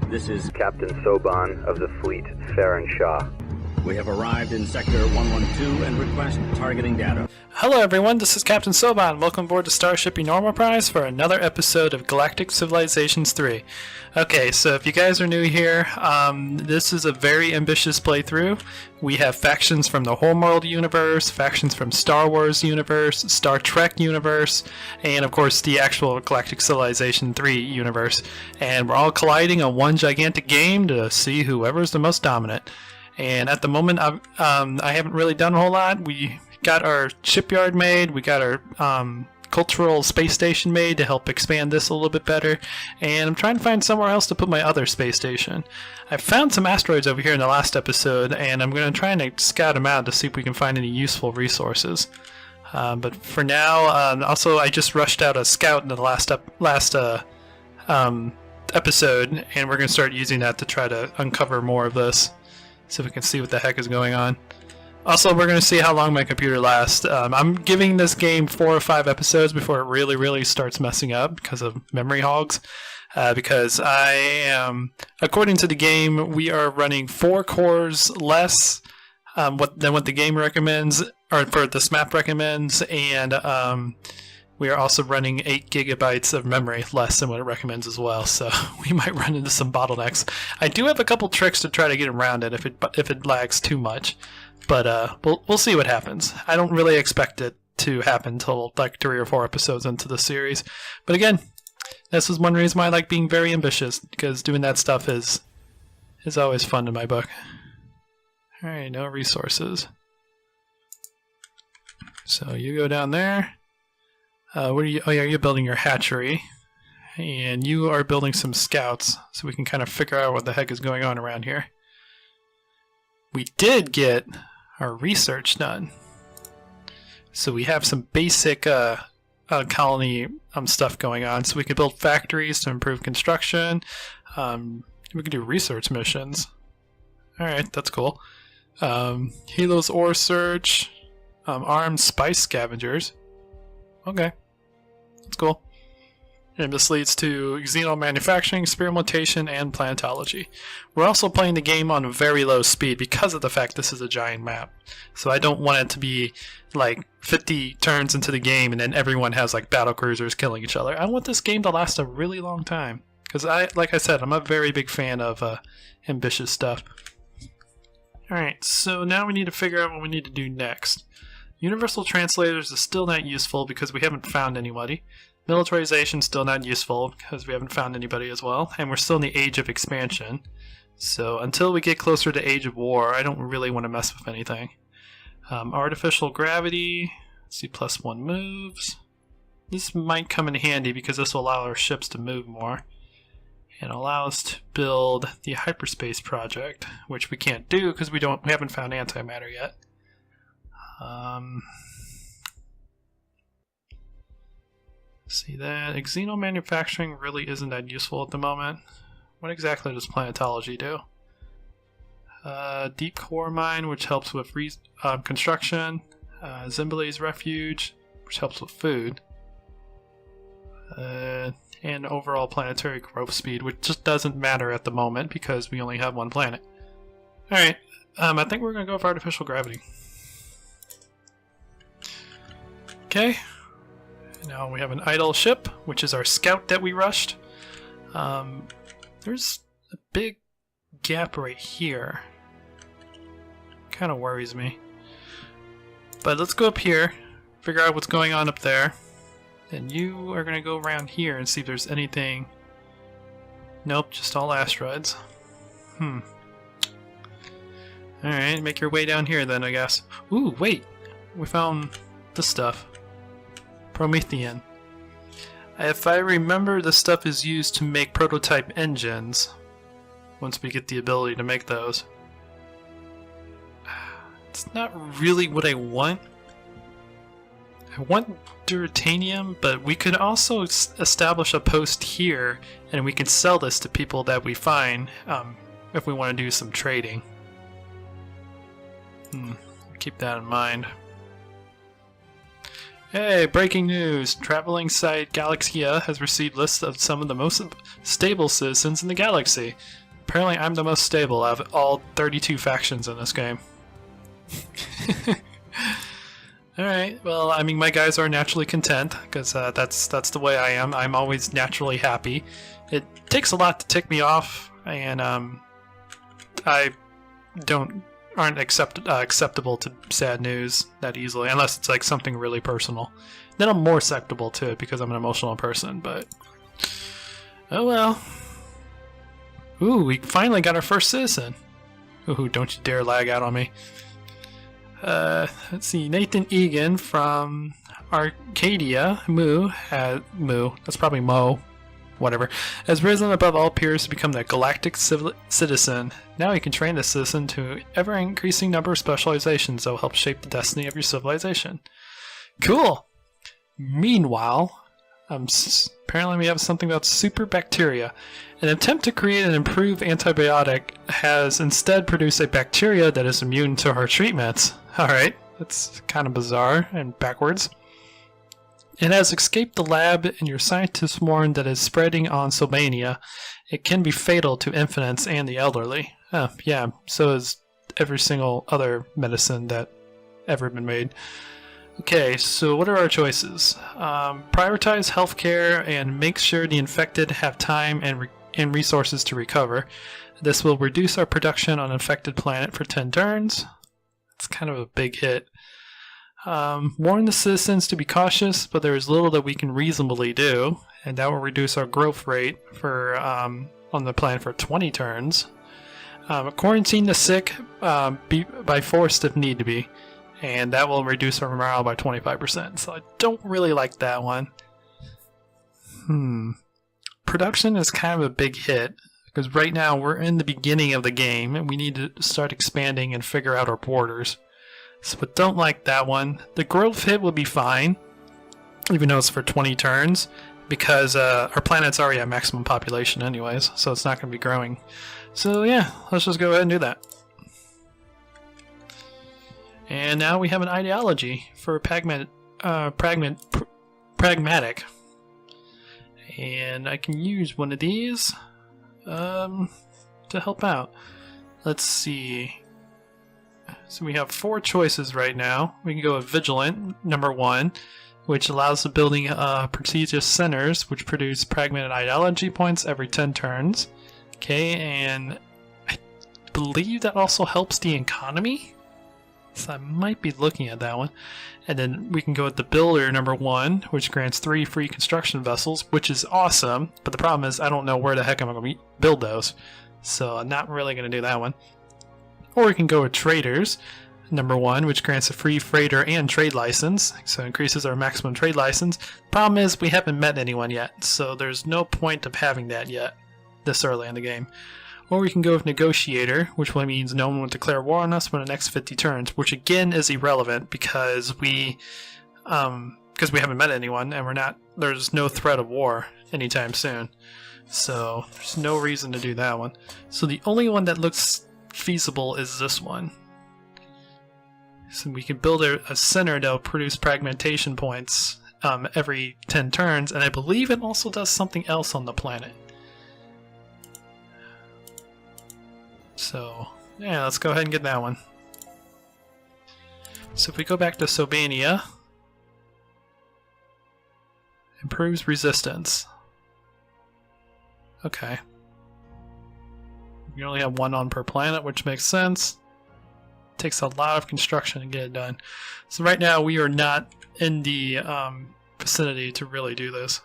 This is Captain Soban of the fleet, Farron Shaw. We have arrived in Sector 112 and request targeting data. Hello everyone, this is Captain Soban. Welcome aboard to Starship Enormal Prize for another episode of Galactic Civilizations 3. Okay, so if you guys are new here, this is a very ambitious playthrough. We have factions from the Homeworld universe, factions from Star Wars universe, Star Trek universe, and of course the actual Galactic Civilization 3 universe. And we're all colliding on one gigantic game to see whoever's the most dominant. And at the moment, I haven't really done a whole lot. We got our shipyard made, we got our cultural space station made to help expand this a little bit better, and I'm trying to find somewhere else to put my other space station. I found some asteroids over here in the last episode, and I'm going to try and scout them out to see if we can find any useful resources. But for now, also I just rushed out a scout in the last episode, and we're going to start using that to try to uncover more of this. So we can see what the heck is going on. Also, we're going to see how long my computer lasts. I'm giving this game 4 or 5 episodes before it really starts messing up because of memory hogs. Because I am, according to the game, we are running 4 cores less than what the game recommends, or for this map recommends, and we are also running 8 gigabytes of memory less than what it recommends as well, so we might run into some bottlenecks. I do have a couple tricks to try to get around it if it lags too much, but we'll see what happens. I don't really expect it to happen until like 3 or 4 episodes into the series. But again, this is one reason why I like being very ambitious, because doing that stuff is always fun in my book. Alright, no resources. So you go down there. What are you? Oh yeah, you're building your hatchery, and you are building some scouts, so we can kind of figure out what the heck is going on around here. We did get our research done, so we have some basic colony stuff going on. So we can build factories to improve construction. We can do research missions. All right, that's cool. Helos ore search, armed spice scavengers. Okay, that's cool. And this leads to xeno manufacturing, experimentation, and planetology. We're also playing the game on very low speed because of the fact this is a giant map. So I don't want it to be like 50 turns into the game and then everyone has like battle cruisers killing each other. I want this game to last a really long time. Because like I said, I'm a very big fan of ambitious stuff. Alright, so now we need to figure out what we need to do next. Universal translators is still not useful because we haven't found anybody. Militarization still not useful because we haven't found anybody as well. And we're still in the age of expansion. So until we get closer to age of war, I don't really want to mess with anything. Artificial gravity, let's see, +1 moves. This might come in handy because this will allow our ships to move more. And allow us to build the hyperspace project, which we can't do because we haven't found antimatter yet. See that xeno manufacturing really isn't that useful at the moment. What exactly does planetology do? Deep core mine, which helps with construction. Zimbalese refuge, which helps with food. And overall planetary growth speed, which just doesn't matter at the moment because we only have one planet. Alright, I think we're going to go with artificial gravity. Okay, now we have an idle ship, which is our scout that we rushed. There's a big gap right here. Kind of worries me. But let's go up here, figure out what's going on up there. And you are going to go around here and see if there's anything. Nope, just all asteroids. Alright, make your way down here then, I guess. Ooh, wait! We found this stuff. Promethean. If I remember, this stuff is used to make prototype engines. Once we get the ability to make those. It's not really what I want. I want Duratanium, but we could also establish a post here, and we can sell this to people that we find if we want to do some trading. Keep that in mind. Hey, breaking news! Traveling site Galaxia has received lists of some of the most stable citizens in the galaxy. Apparently I'm the most stable out of all 32 factions in this game. Alright, well, I mean, my guys are naturally content, because that's the way I am. I'm always naturally happy. It takes a lot to tick me off, and I aren't acceptable to sad news that easily, unless it's like something really personal. Then I'm more acceptable to it because I'm an emotional person, but oh well. Ooh, we finally got our first citizen. Ooh, don't you dare lag out on me. Let's see, Nathan Egan from Arcadia, that's probably Mo, whatever, has risen above all peers to become the Galactic citizen. Now you can train the citizen to ever-increasing number of specializations that will help shape the destiny of your civilization. Cool! Meanwhile, apparently we have something about super bacteria. An attempt to create an improved antibiotic has instead produced a bacteria that is immune to our treatments. Alright, that's kind of bizarre and backwards. It has escaped the lab, and your scientists warn that it's spreading on Sylvania. It can be fatal to infants and the elderly. Yeah, so is every single other medicine that ever been made. Okay, so what are our choices? Prioritize healthcare and make sure the infected have time and resources to recover. This will reduce our production on an infected planet for 10 turns. It's kind of a big hit. Warn the citizens to be cautious, but there is little that we can reasonably do, and that will reduce our growth rate for on the planet for 20 turns. Quarantine the sick by force if need to be, and that will reduce our morale by 25%. So I don't really like that one. Production is kind of a big hit, because right now we're in the beginning of the game, and we need to start expanding and figure out our borders. So I don't like that one. The growth hit will be fine, even though it's for 20 turns, because our planet's already at maximum population anyways, so it's not going to be growing. So yeah, let's just go ahead and do that. And now we have an ideology for pragmatic. And I can use one of these to help out. Let's see. So we have 4 choices right now. We can go with Vigilant, number 1, which allows the building prestigious centers, which produce pragmatic ideology points every 10 turns. Okay, and I believe that also helps the economy? So I might be looking at that one. And then we can go with the Builder, number 1, which grants 3 free construction vessels, which is awesome. But the problem is I don't know where the heck I'm going to build those. So I'm not really going to do that one. Or we can go with Traders, number 1, which grants a free freighter and trade license, so increases our maximum trade license. Problem is, we haven't met anyone yet, so there's no point of having that yet, this early in the game. Or we can go with Negotiator, which means no one will declare war on us for the next 50 turns, which again is irrelevant because we haven't met anyone and there's no threat of war anytime soon. So there's no reason to do that one. So the only one that looks feasible is this one. So we can build a center that will produce fragmentation points every 10 turns, and I believe it also does something else on the planet. So yeah, let's go ahead and get that one. So if we go back to Sylvania, improves resistance. Okay. You only have 1 on per planet, which makes sense. Takes a lot of construction to get it done. So right now we are not in the vicinity to really do this.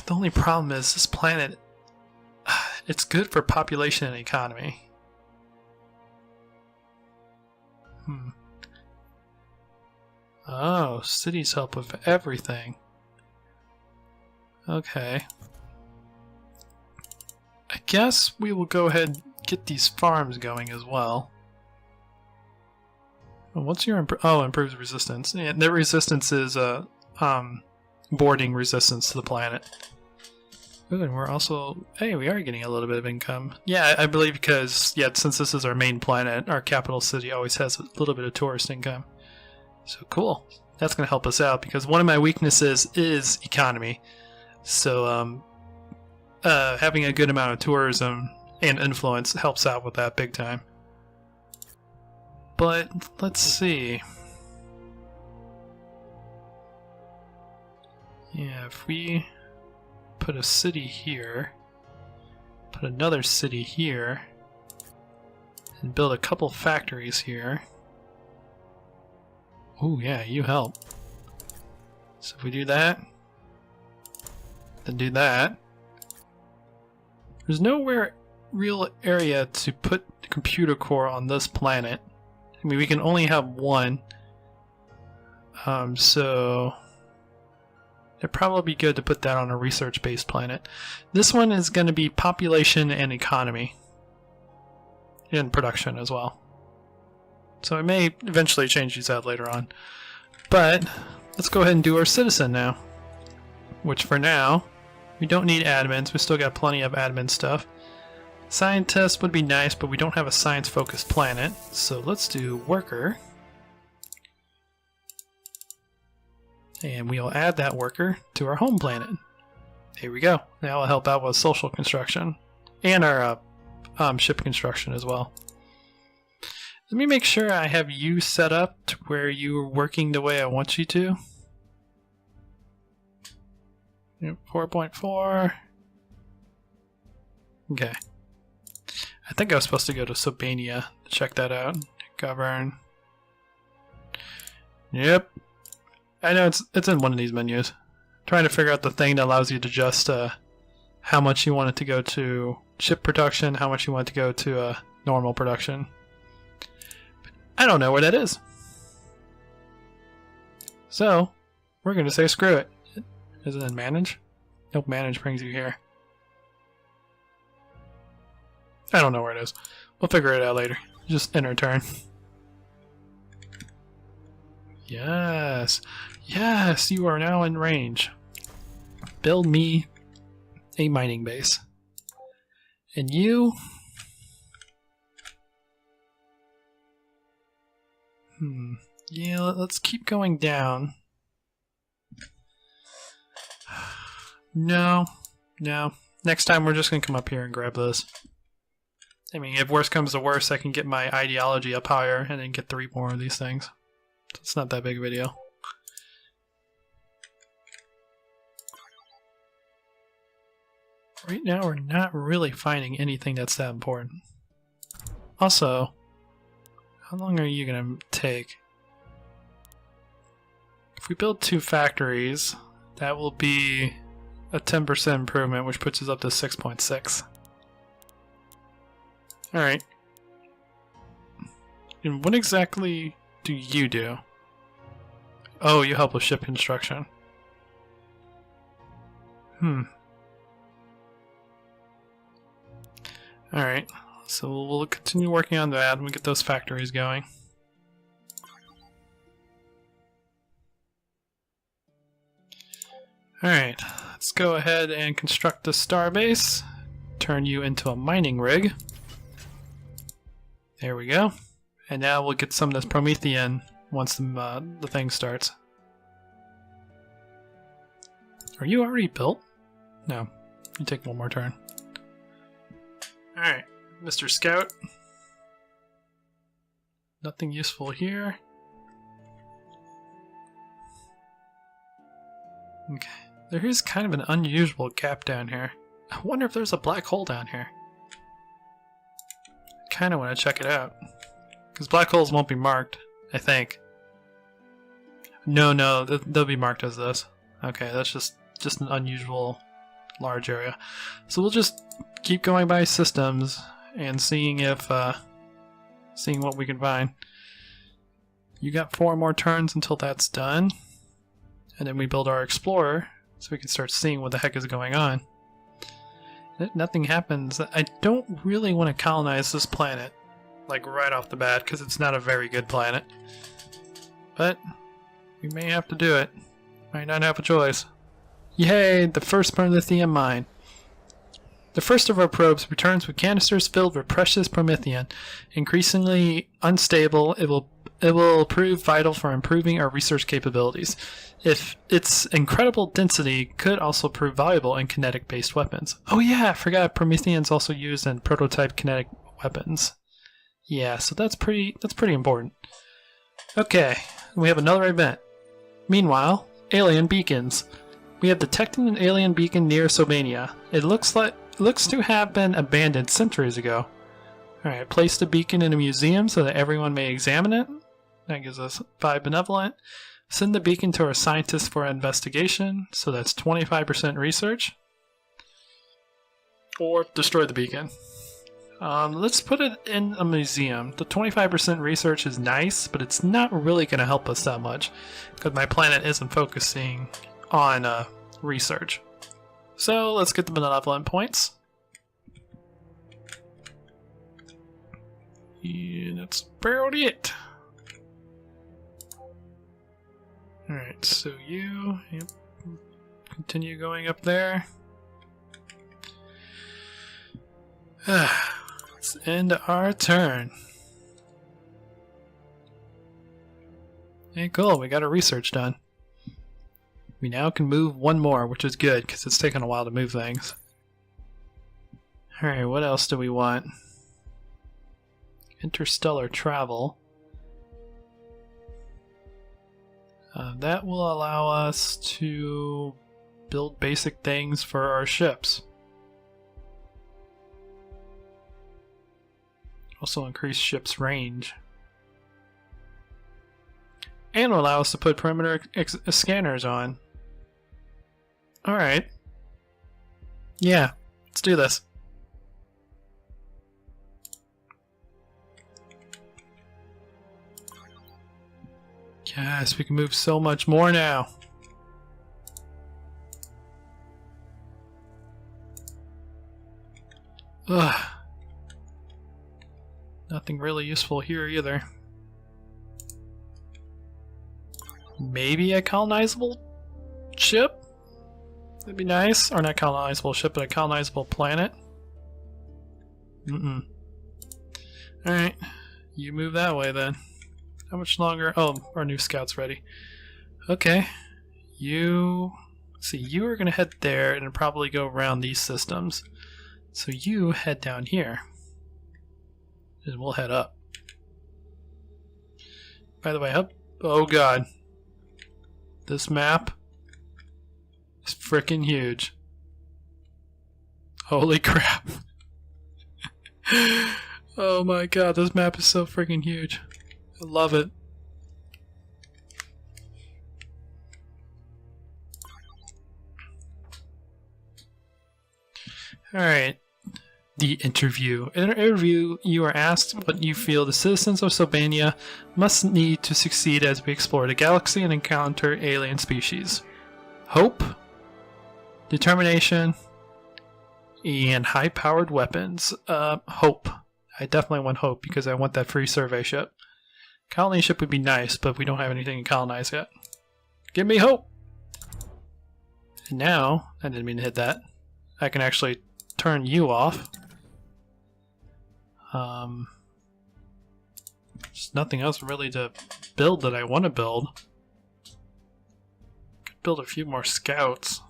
The only problem is this planet, it's good for population and economy. Oh, cities help with everything. Okay. I guess we will go ahead and get these farms going as well. What's your improves resistance? Yeah, their resistance is boarding resistance to the planet. Ooh, and we're also we are getting a little bit of income. Yeah, I believe because since this is our main planet, our capital city always has a little bit of tourist income. So cool. That's going to help us out because one of my weaknesses is economy. So having a good amount of tourism and influence helps out with that big time. But let's see. Yeah, if we put a city here, put another city here, and build a couple factories here. Oh yeah, you help. So if we do that, then do that. There's nowhere real area to put the computer core on this planet. I mean, we can only have one. So it'd probably be good to put that on a research-based planet. This one is going to be population and economy. And production as well. So I may eventually change these out later on. But let's go ahead and do our citizen now. Which for now, we don't need admins. We still got plenty of admin stuff. Scientist would be nice, but we don't have a science-focused planet. So let's do worker. And we'll add that worker to our home planet. Here we go. That will help out with social construction. And our ship construction as well. Let me make sure I have you set up to where you're working the way I want you to. 4.4. Okay. I think I was supposed to go to Sobania to check that out. Govern. Yep. I know it's in one of these menus. Trying to figure out the thing that allows you to adjust how much you want it to go to ship production, how much you want it to go to normal production. But I don't know where that is. So, we're going to say screw it. Is it in manage? Nope, manage brings you here. I don't know where it is. We'll figure it out later. Just enter turn. Yes. Yes, you are now in range. Build me a mining base. And you... Yeah, let's keep going down. No. Next time we're just going to come up here and grab this. I mean, if worse comes to worse, I can get my ideology up higher and then get 3 more of these things. It's not that big of a deal. Right now, we're not really finding anything that's that important. Also, how long are you going to take? If we build 2 factories, that will be a 10% improvement, which puts us up to 6.6. Alright. And what exactly do you do? Oh, you help with ship construction. Alright, so we'll continue working on that and we get those factories going. Alright, let's go ahead and construct the starbase. Turn you into a mining rig. There we go. And now we'll get some of this Promethean once the thing starts. Are you already built? No. You take one more turn. Alright, Mr. Scout. Nothing useful here. Okay. There is kind of an unusual gap down here. I wonder if there's a black hole down here. I kind of want to check it out. Because black holes won't be marked, I think. No, they'll be marked as this. Okay, that's just an unusual large area. So we'll just keep going by systems and seeing if seeing what we can find. You got 4 more turns until that's done. And then we build our explorer so we can start seeing what the heck is going on. If nothing happens, I don't really want to colonize this planet like right off the bat because it's not a very good planet. But we may have to do it. Might not have a choice. Yay, the first Promethean mine. The first of our probes returns with canisters filled with precious promethium. Increasingly unstable, it will prove vital for improving our research capabilities. If its incredible density could also prove valuable in kinetic-based weapons. Oh yeah, I forgot promethium's also used in prototype kinetic weapons. Yeah, so that's pretty important. Okay, we have another event. Meanwhile, alien beacons. We have detected an alien beacon near Sobania. It looks to have been abandoned centuries ago. Alright, place the beacon in a museum so that everyone may examine it. That gives us 5 benevolent. Send the beacon to our scientists for investigation. So that's 25% research. Or destroy the beacon. Let's put it in a museum. The 25% research is nice, but it's not really going to help us that much. Because my planet isn't focusing on research. So let's get the benevolent points. And that's about it. Alright, so you continue going up there. Let's end our turn. Hey, cool, we got our research done. We now can move one more, which is good, because it's taken a while to move things. Alright, what else do we want? Interstellar travel. That will allow us to build basic things for our ships. Also increase ships' range. And will allow us to put perimeter scanners on. Alright. Yeah, let's do this. Yes, we can move so much more now. Ugh. Nothing really useful here either. Maybe a colonizable ship? That'd be nice. Or not colonizable ship, but a colonizable planet. Alright. You move that way then. How much longer? Oh, our new scout's ready. Okay. You are going to head there and probably go around these systems. So you head down here. And we'll head up. By the way, up. Oh god. This map is freaking huge. Holy crap. Oh my god, this map is so freaking huge. I love it. Alright. The interview. In an interview, you are asked what you feel the citizens of Sobania must need to succeed as we explore the galaxy and encounter alien species. Hope, determination, and high-powered weapons. Hope. I definitely want hope because I want that free survey ship. Colony ship would be nice, but we don't have anything to colonize yet. Give me hope! And now, I didn't mean to hit that, I can actually turn you off. There's nothing else really to build that I want to build. Could build a few more scouts.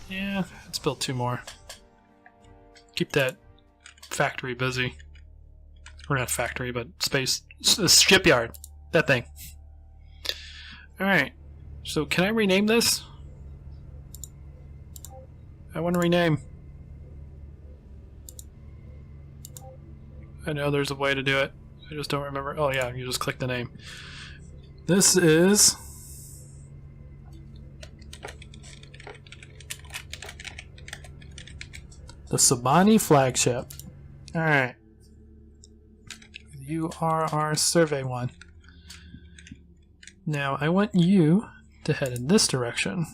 Yeah, let's build 2 more. Keep that factory busy. Or not factory, but space. Shipyard. That thing. Alright. So can I rename this? I want to rename. I know there's a way to do it. I just don't remember. Oh yeah, you just click the name. This is... the Sabani flagship. Alright. You are our survey one. Now, I want you to head in this direction.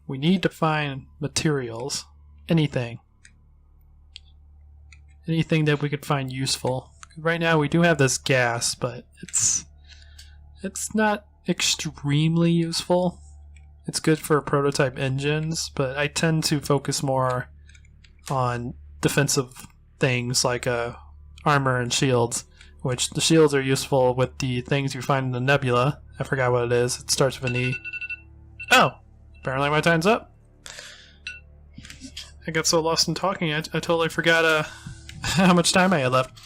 We need to find materials. Anything. Anything that we could find useful. right now we do have this gas, but it's not extremely useful. It's good for prototype engines, but I tend to focus more on defensive things like armor and shields, which the shields are useful with the things you find in the nebula. I forgot what it is. It starts with an E. Oh! Apparently my time's up. I got so lost in talking, I totally forgot how much time I had left.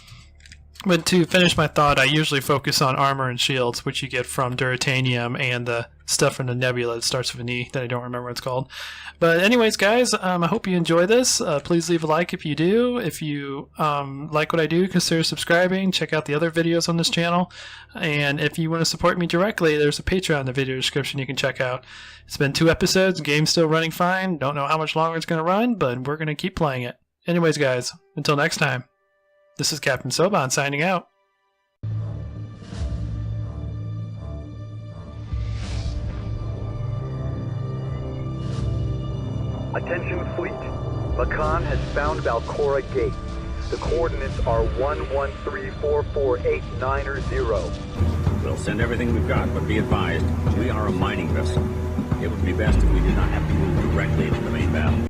But to finish my thought, I usually focus on armor and shields, which you get from Duratanium and the stuff from the nebula that starts with an E that I don't remember what it's called. But anyways, guys, I hope you enjoy this. Please leave a like if you do. If you like what I do, consider subscribing. Check out the other videos on this channel. And if you want to support me directly, there's a Patreon in the video description you can check out. It's been 2 episodes. The game's still running fine. Don't know how much longer it's going to run, but we're going to keep playing it. Anyways, guys, until next time. This is Captain Soban signing out. Attention fleet. Makan has found Valcora Gate. The coordinates are 1134489 We'll send everything we've got, but be advised, we are a mining vessel. It would be best if we did not have to move directly into the main battle.